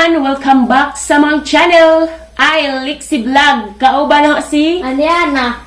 everyone! Welcome back sa mga channel. I Lixie Vlog. Kauban ako si Aliana.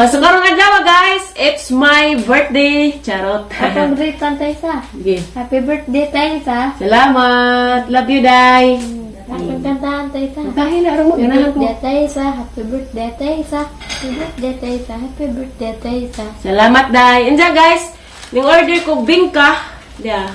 so karong adlaw guys, it's my birthday. Charot. Happy birthday tayo sa. Okay. Happy birthday tayo sa. Salamat. Love you, Day. Happy kantahan tayo sa. Dahil na mo Happy ganahan ko. birthday tayo sa. Happy birthday tayo sa. Happy birthday tayo sa. Happy birthday tayo sa. Salamat, Day. Andiyan guys, ning order ko bingka. Dia.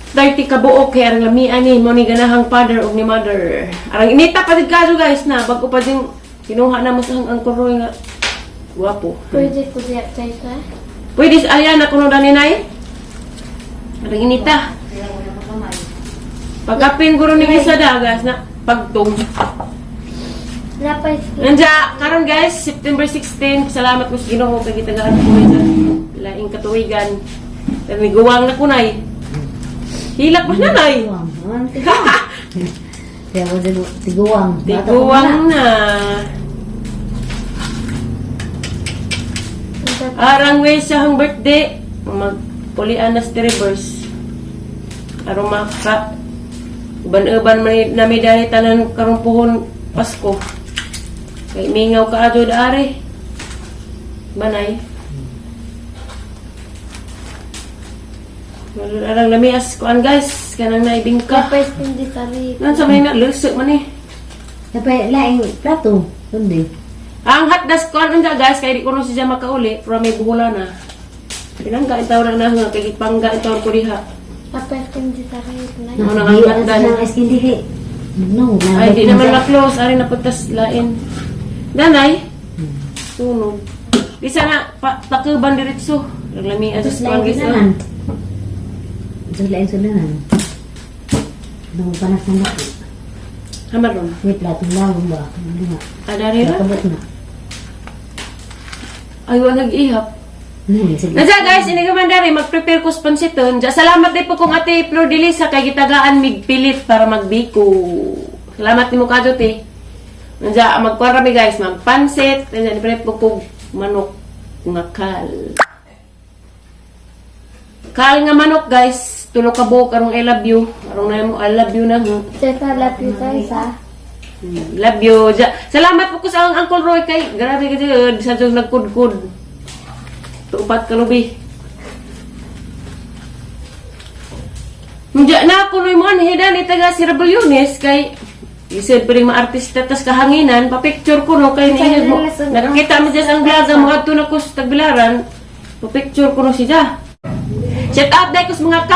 30 ka buok kay arang lamian ni mo ni ganahang father ug ni mother. Arang inita pa jud kaso guys na bago pa din kinuha na mo sa ang kuroy nga guwapo. Pwede ko siya tayo sa. Pwede sa Aliana kuno dani nay. Arang inita. Pagkapin guro ni isa da guys na pagtong. Lapay. Nanja karon guys September 16 salamat ko sa Ginoo kay gitagaan ko sa laing katuigan. Pero guwang na kunay. Hilak mas nanay. Kaya mo tiguang. Tiguang na. Arang way sa hang birthday. Magpulian na sa reverse. Arong maka. Uban-uban na may dahil tanan karumpuhon Pasko. Kay mingaw ka adyo daari. Banay. Arang lamias kuan guys. Kanang naibingka. Lapay hindi tali. Nan sa may na lusok man eh. Tapay laing plato. Kundi. Ang hatdas kuan unja guys kay di kuno siya makauli pero may buhula na. Pinangga itaw na nga kay pangga itaw ko diha. Lapay hindi tali. Ano nang Di hanggan? ang eskin dili. No, Ay di naman ma-close ari na pagtas lain. Danay. Sunog. Di sana takuban diretso. Naglami Tapos as kuan laing guys. sunahan. Tapos laing sunahan. Nung panas ng laki. Hamar ron. May platong lawang ba? Ano nga? Adari ra. Nakabot na. Ay wala nag-ihap. Sige. Nadya guys, ini naman dari mag-prepare ko spansiton. Diya, salamat din po kung ate Flor Delisa kay gitagaan migpilit para magbiko. Salamat nimo kadto te. Nadya, magkuha mi guys, magpansit. Nadya, ni po kog manok nga kal. Kal nga manok guys, tulo ka buok arong I love you. Arong na mo I love you na. Teka, lapay tayo sa. Love you. Diya, salamat po ko sa ang Uncle Roy kay grabe ka dyan. Sa dyan nagkudkud. Tupat kalubi. Mudya na ako no mga hidan itaga si Rebeliones kay isip pring ma-artista tas kahanginan pa-picture ko no kay niya mo. Nakakita mo dyan ang vlog mo adto na ko sa Tagbilaran. Pa-picture ko no siya. Shout out dai ko sa mga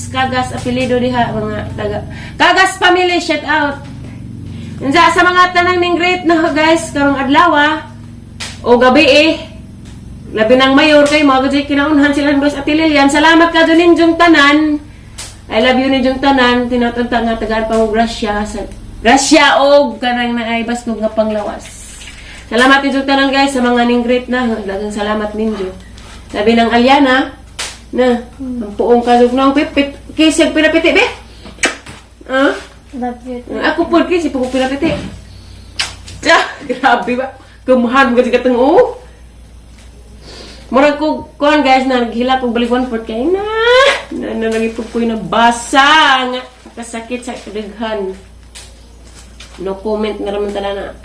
kagas apelyido diha mga taga. Kagas family shout out. Unsa sa mga tanang ning great na guys karong adlaw o gabi labi ng mayor kay mga gajay kinaunhan sila ng Boss Ate Lilian. Salamat ka doon ninyong tanan. I love you ninyong tanan. Tinatanta nga tagaan pa mo grasya. Grasya o kanang naay baskog nga panglawas. Salamat ninyong tanan guys sa mga ning great na. Dagang salamat ninyo. Labi ng Aliana na ang puong kalog ng pipit. Kisig pinapiti be? Love you. Ako po kisig po pinapiti. Grabe ba? Kumuhan mo kasi katang murag ko kuan guys na naghila ko balik 1/4 kay na nagipog ko na basa nga kasakit sa kadaghan. No comment na raman talana.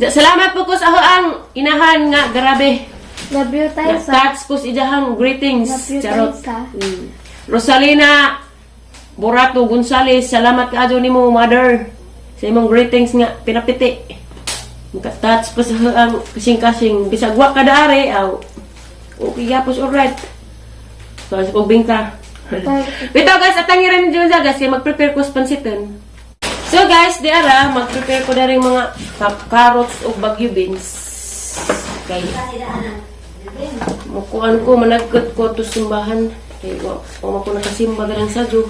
Salamat po ko sa ang inahan nga grabe. Love you tayo sa. Tats ko si ijahang greetings. Love you Charot. tayo sa. Rosalina Borato Gonzales, salamat ka adyo nimo mother. Sa imong greetings nga pinapiti. Tats po sa ang kasing-kasing bisag wa kada are aw. Okay, yapos, alright. So, sa kubing ka. Ito guys, atangiran nyo dyan guys, kaya mag-prepare ko spansitan. So guys, di ara, mag-prepare ko na rin mga carrots o bagyo beans. Okay. Mukuan ko, managkat ko ito simbahan. Okay, wama ko nakasimba ng sadyo.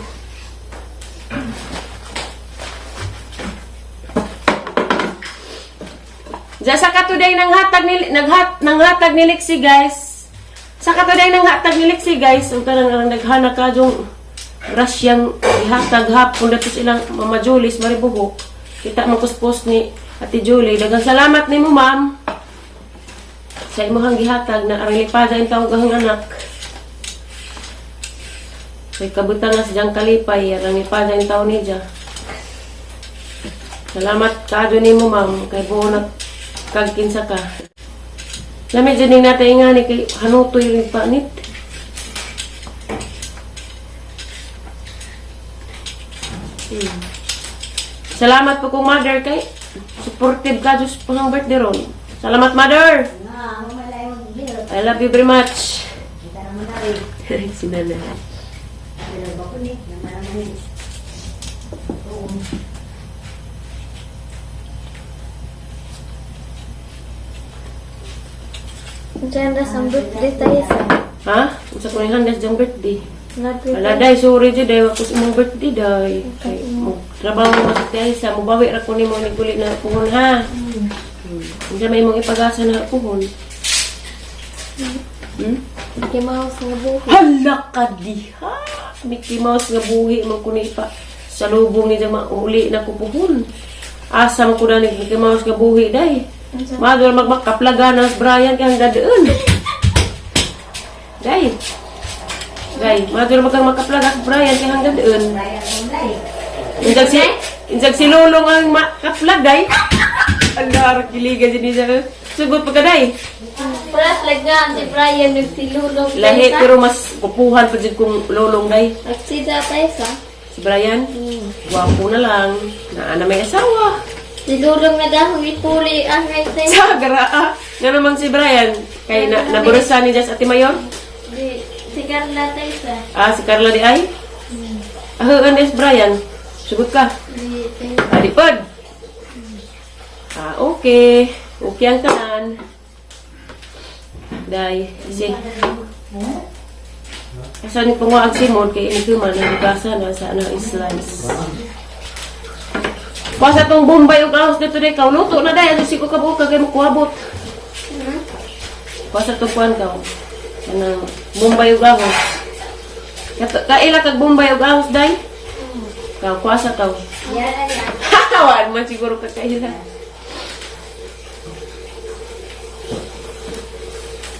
Diyan sa katuday ng hatag ni Lixie guys. Sa katuday ng hatag ni Lixie guys, ang tanang naghana ka yung grasyang ihatag hapon dito silang Mama Julis Maribugo. Kita mo post ni Ate Julie. Dagang salamat ni mo ma'am. Sa imuhang gihatag na arang lipada yung taong gahang anak. Kay kabutan na sa kalipay, ang ipadang taon niya. Salamat kaado ni mo, ma'am. Kay buo na kagkinsa ka. Lami dyan natin nga ni kay hanutoy rin panit. Salamat po kong mother kay supportive ka just po ng birthday ron. Salamat, mother! I love you very much. Si Nanay. Diyan na sa birthday tayo sa. Ha? Sa kuning handas diyang birthday. Nabi Wala, day, sorry dyan, day. Wakos imong birthday, day. Kay mo, trabaho mo sa tiay sa. Mubawi ra ko ni mo ni kulit na puhon, ha? Hindi may imong ipagasa na puhon. Mickey Mouse nga buhi. Hala ka diha! Mickey Mouse nga buhi mo ko ni pa. Sa lubong ni dyan mauli na kupuhon. Asam ko na ni Mickey Mouse nga buhi, day. Madol magmakaplaga na Brian kang dadaan. Day. Day, madol magmakaplaga sa Brian kang dadaan. Injag si Lulong ang makaplaga, day. Ang narak giliga dyan niya. Sugot pa ka, day. Pras lagaan si Brian nagsilulong. Lahi, pero mas pupuhan pa dyan kung Lulong, day. Nagsida tayo sa. Si Brian, wapo na lang. Naana may asawa. Silulong na dahong ipuli ang ngay tayo. Sagara, ah. Nga naman si Brian. Kay naburusa ni Jess Ate Mayor. Si Carla tayo sa. Ah, si Carla di ay? Andes Brian. Sugot ka. Adipod. Ah, okay. Okay ang kanan. Day, kasi. Asa ni panguag si Mon kay ini kuman ang basa na sa anang slice. Pasa tong Bombay ug ahos dito day kaw luto na day si ko kabuok kay mo kuabot. Pasa tong kuan kaw. Anang Bombay ug ahos. Kaila kag Bombay ug ahos day? Kaw kuasa kaw. Yan. Tawan man siguro ka kaila.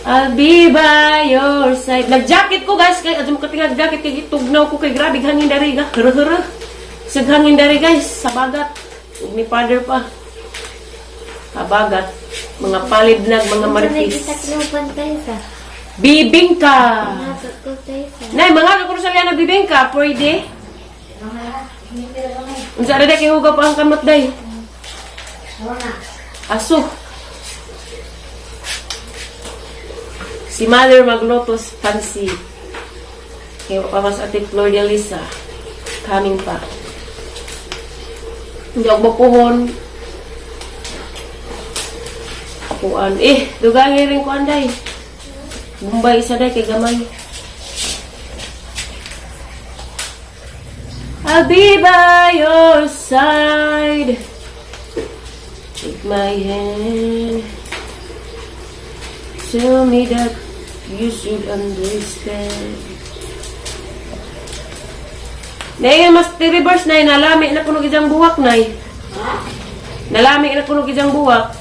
I'll be by your side. Nag-jacket ko guys. Kaya adyo mo katingag jacket. Kaya itugnaw ko kay grabe. Hangin dari ga. Hara-hara. Sig hangin dari guys. Sa bagat. Huwag ni father pa. Sa bagat. Mga palidnag, mga maripis. Itaklupan tayo sa. Bibingka. Nasot ko tayo sa. Nay, mga kakurusal yan na bibingka. Pwede. Unsa na day kay hugaw pa ang kamot day. Aso. Si Mother maglotos pansi. Kaya pa mas ate Flor de Lisa. Coming pa. Hindi ako mapuhon. Kuan. Dugangi rin ko anday. Bumbay isa day kay gamay. I'll be by your side. Take my hand. Tell me that you should understand. Nay, mas reverse nay, nalami na kuno gidang buwak nay. Nalami na kuno gidang buwak.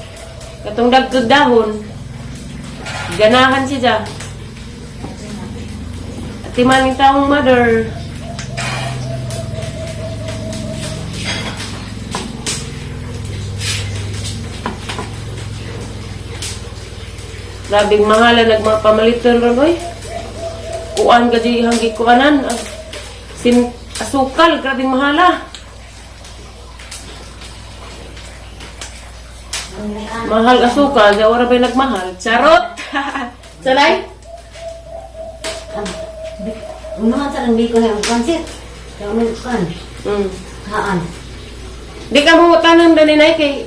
Katong dagkag dahon. Ganahan siya. At timaning taong mother. Labing mahala nagmapamalitan ron oy. Kuan ka di hanggi kuanan. Asukal, grabing mahala. Mahal asukal, di wala ba'y nagmahal? Charot! Salay? Unahan sa nang biko na yung pansit. Kaya unahan kan. Haan. Di ka mo tanong daninay kay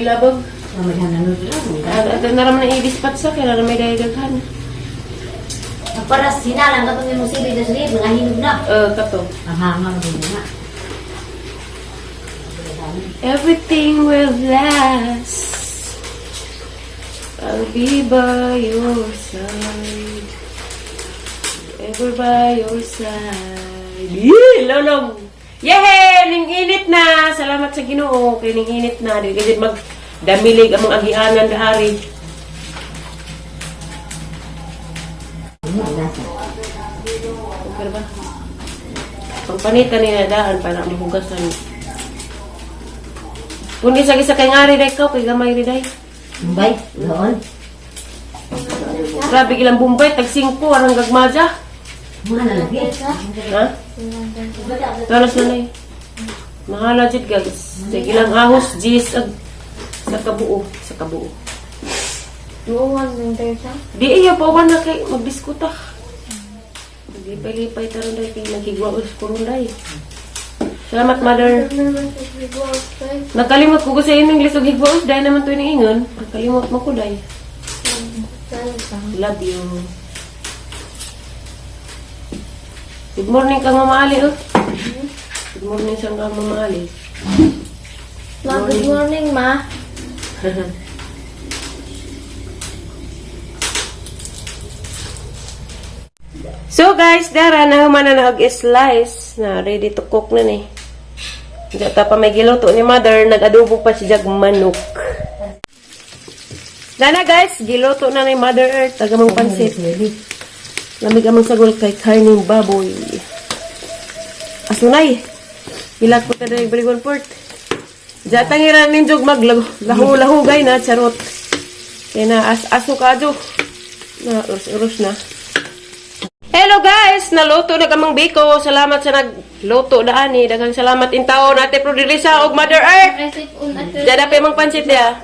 labog. Namadhan na nung lang. At naram na i-dispatch sa kaya naram may dahigaghan. Para sinalang ka itong yung sili na sili, mga hinog na. Kato. Hangang din nga. Everything will last. I'll be by your side. Ever by your side. Yee! Lolong! Yehey! Ning init na! Salamat sa Ginoo. Kaya ning init na. Di kasi magdamilig ang mga agianan dahari. Okay ba? Pampanitan nila daan para mahugasan. Kung di sa kay ngari day ka, kay gamay rin day. Bay, doon. Grabe ilang Bombay, tag 5, arang gagmadya. Mga nalagi. Ha? Talas na nay. Mahala dyan guys. Sa ilang ahos, G's sa kabuo. Sa kabuo. Tuwan ng tersa. Di iya pa na kay magdiskuta. Lipay-lipay taron day kay nagigwa us kurun day. Salamat mother. Nakalimot ko sa inyong lisog higwa us day naman to ingon. Nakalimot mo ko day. Love you. Good morning kang mamali oh. Good morning sa kang mamali. Good morning, ma. So guys, dara na human na nag-slice na ready to cook na ni. Diyan pa may giluto ni mother, nag-adobo pa si jag manok. Dana guys, giluto na ni Mother Earth, tagamang pansit. Lamig amang sagol kay karning baboy. Asunay. Ilag ko tada yung Baligon Port. Diyan tangiran ninjog maglahu-lahugay na, charot. Kaya na aso kadyo. Na, urus na. Hello guys! Naluto na kamang biko. Salamat sa nagluto daan ni. Daghang salamat in tao natin Prodilisa og Mother Earth. Dada pa yung pansit niya.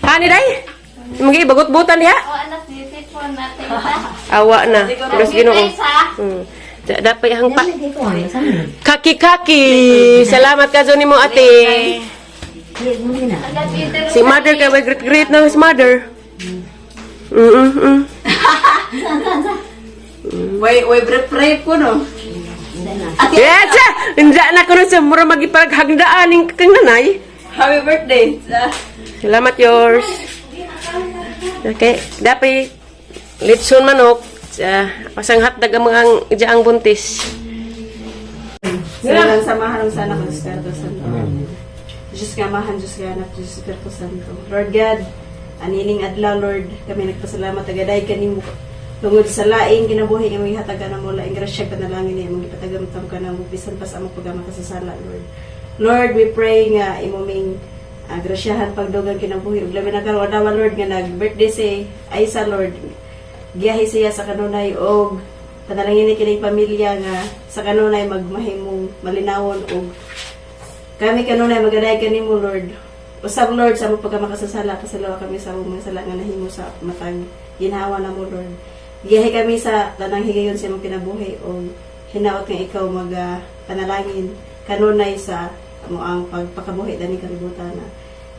Hani day? Magi bagot-butan diha. O anak, visit po natin. Awa na. Terus ginoo. Dada pa yung kaki-kaki. Salamat ka ni mo ate. Si Mother kay great na his mother. Way brep ko no. Yes! Hindi na ko sa mura magipaghagdaan ng kang nanay. Happy birthday. Salamat yours. Okay, dapat litson manok. Pasang hatdag ang mga ijaang buntis. Silang samahan ng sana ko sa Espiritu Santo. Diyos ka mahan, Diyos ka anak, Diyos Espiritu Santo. Lord God, anining adlaw Lord, kami nagpasalamat agaday kanimo. Tungod sa laing kinabuhi nga may hatagan na mula, ang grasya ka na lang ini, mong ipatagamtam ka na, bisan pa sa among paggamang kasasala, Lord. Lord, we pray nga imuming grasyahan pagdugang kinabuhi. Ug labi na karon dawa Lord nga nag-birthday si Aisa Lord. Giyahi siya sa kanunay og panalangin ni kining pamilya nga sa kanunay magmahimong malinawon og kami kanunay magaday kanimo Lord. Usab Lord sa among pagkamakasasala kasalawa kami sa among mga sala nga nahimo sa matang ginhawa na mo Lord. Giyahi kami sa tanang higayon sa imong kinabuhi o hinaot nga ikaw panalangin kanunay sa amo ang pagpakabuhi dani kalibutan.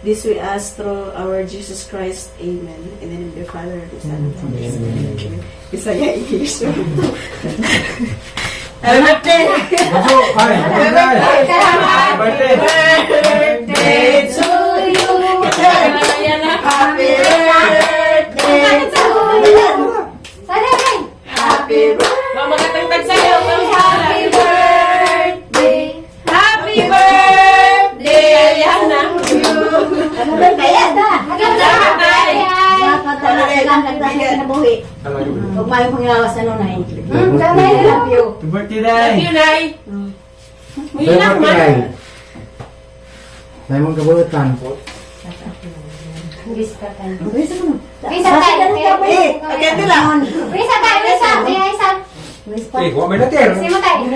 This we ask through our Jesus Christ. Amen. In the name of the Father, the Son, and the Holy Spirit. Bisaya English. Happy birthday! Happy birthday to you! Happy birthday to you! Happy birthday! Magatagtag sa'yo. Happy birthday! Happy birthday! Ayan na. Ano ba kaya da? Dapat lang kinabuhi. Huwag mayong pangilawas na nunay. I love you. Birthday Love day! you, Nay. Mihinak man. Nay mong kabulutan. Visa tayo. Okay, tila. Visa tayo, visa. Visa. Eh, kuha may natin. Visa mo tayo.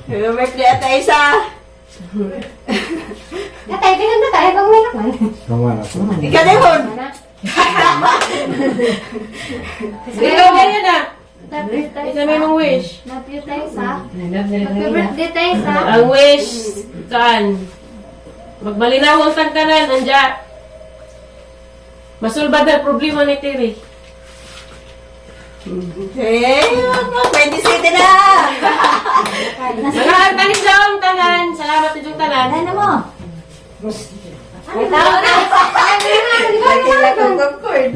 Happy birthday at Aisa! Tatay, tingnan na tayo. Pag may naman. Kawan ako. Ikaw din! Ikaw ganyan na. Happy birthday Isa may mong wish. Love you tayo sa. Happy birthday tayo sa. Ang wish, saan? Magmalinaw ang tangkanan, andya. Masulbad ang problema ni Terry. Hey, pwede city na! Mga tanis daw ang tanan. Salamat sa tanan. Ano mo? Ay, tao na. Nagkila kong popcorn.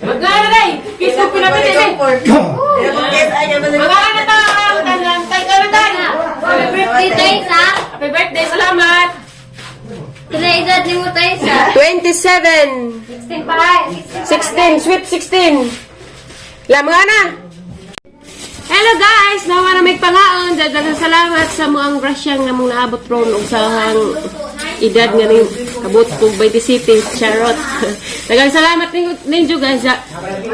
Magkano na Kiss ko pinapit eh. Mga ano to ang tanan. Tayo ka na. Happy birthday tayo sa. Happy birthday, salamat. Kila edad ni mo tayo sa. 27. 16 pa. 16, sweet 16. La mga na. Hello guys! Nawa na may pangaon. Dagang salamat sa muang grasyang na mong naabot ron o sa hang edad nga ning kabot kong 27. Charot. Dagang salamat ninyo guys.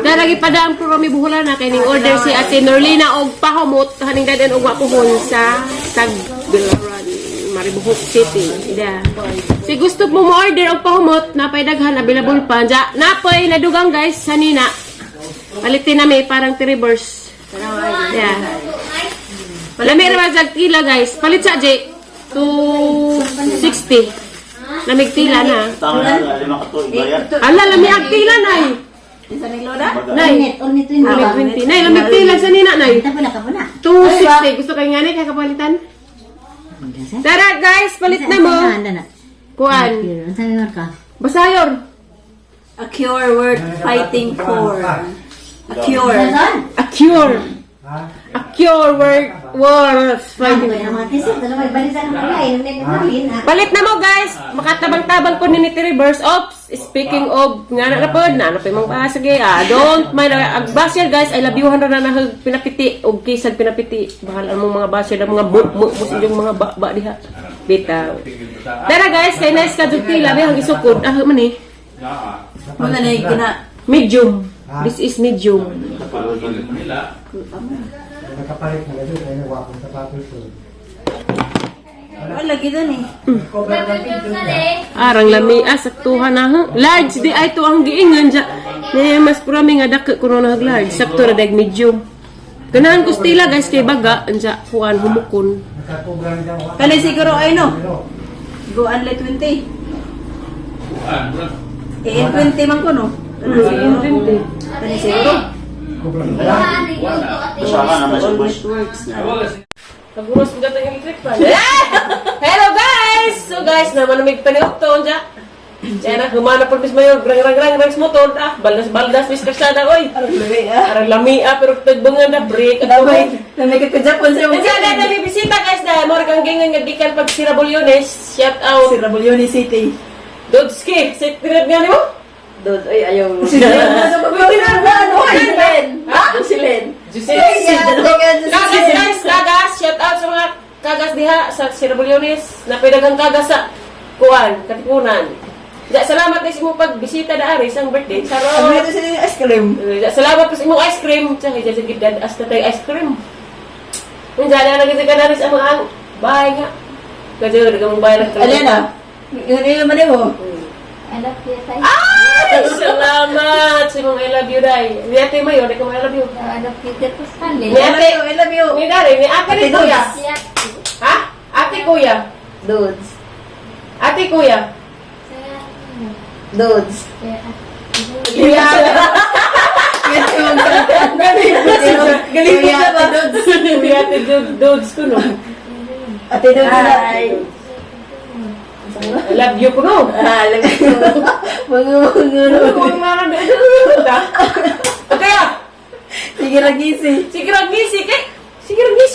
Daragi pa daang programi buhulan na kay ning order si Ate Norlina og pahumot haning dadan og wapuhon sa Tagbilaran, Maribohok City. Ida. Si gusto mo order og pahumot napay daghan available pa. Napay nadugang guys sanina. Palitin na may parang reverse. Yeah. Lami ra jag tila guys. Palit sa J 260. Lamig tila na. Ala lami ag tila nay. Isa ni Loda? Nay. Ornit yun. Lamig 20. Nay lamig tila sa nina nay. Kita pala ka pala. 260. Gusto kay ngani kay kapalitan? Tara guys, palit na mo. Kuan. Ang sabi mo ka? Basayor. A cure worth fighting for. A cure. A cure. A cure worth fighting. Palit na mo guys. Makatabang-tabang po ni reverse. Oops. Speaking of, nga na po, na pa yung mga sige. Don't mind. Basher guys, I love you. Handa na pinapiti. O kisag pinapiti. Bahal ang mga basher na mga yung mga ba diha. Bitaw. Tara guys, kay nice ka dyan tila. Bihang isukod. Man eh. Muna na yung gina. Medium. This is medium. Nakapalit na gado, ay nawapon sa paper ko. Wala gida ni. Arang lami saktuhan na ha. Large di ay to ang giingan ja. Ne mas kurami nga dako kuno na large. Sakto ra dag medium. Ganahan ko stila guys kay baga anja kuan humukon. Nakakubra na dyan. Kani siguro ay no. Go unlet 20. Eh 20 man ko no. Kani siguro. Kubra na dyan. Works na. Kaguros ko gatang electric fan. Hello guys. So guys, naman may paniukton ja. Diyan na humana por mis mayor grang motor baldas mis kasada oy. Arang lami pero tagbungan na break at Damay ka Japan sa Diyan na bisita guys na mo kang gingan nga gikan pag si Rabulyones. Shout out si Rabuloni City. Dodski, secret nga nimo? Dod ay ayaw. Si Len. Kagas, shout out sa mga kagas diha sa Sirabulyones na pedagang kagas sa kuan, katipunan. Salamat sa imong pagbisita da ari sa birthday. Ano Saro. ito sa ice cream? Salamat po sa imong ice cream. Sa hija sa gidad hasta tay ice cream. Unsa na nagisi ka dari sa mga bahay nga. Kadyo dagang bahay na. Alena. Yun man mo. I love you, Tay. Ay, salamat sa imong I love you dai. Ni ate mayo, di ko I love you. I love you, Tito Stanley. Ni ate, I love you. ni dari, ni ate ni kuya. Siya. Ha? Ate kuya. Dudes. Ate kuya. Dudes. Kuya. Galing mo na ba? Kuya ate dudes ko no. Ate Dudes na. I love you ko no. Alam ko. Huwag mga kaya, Sige ragisi. sige ragisi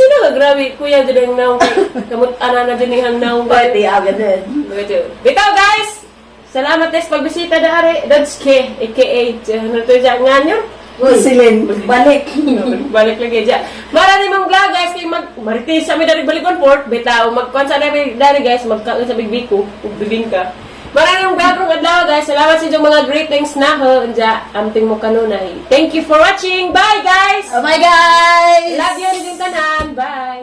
na. Grabe, kuya dyan ang naong kay. Kamot ana na dyan ang naong kay. Pwede agad din. Bitaw guys! Salamat guys pagbisita na ari. Dodske, aka ano to dyan nga nyo? Silin. Balik. Balik lagi dyan. Marami mong vlog guys kay maritis sa may dari balikon port. Bitaw, magkwansa na may dari guys. Magkaon sa bigbiko. Bibingka. Marami mong vlog kong adlaw guys. Salamat sa inyong mga greetings na ho. Dyan, amting mo kanunay. Thank you for watching. Bye guys! Oh my guys! Love you din tanan. Bye!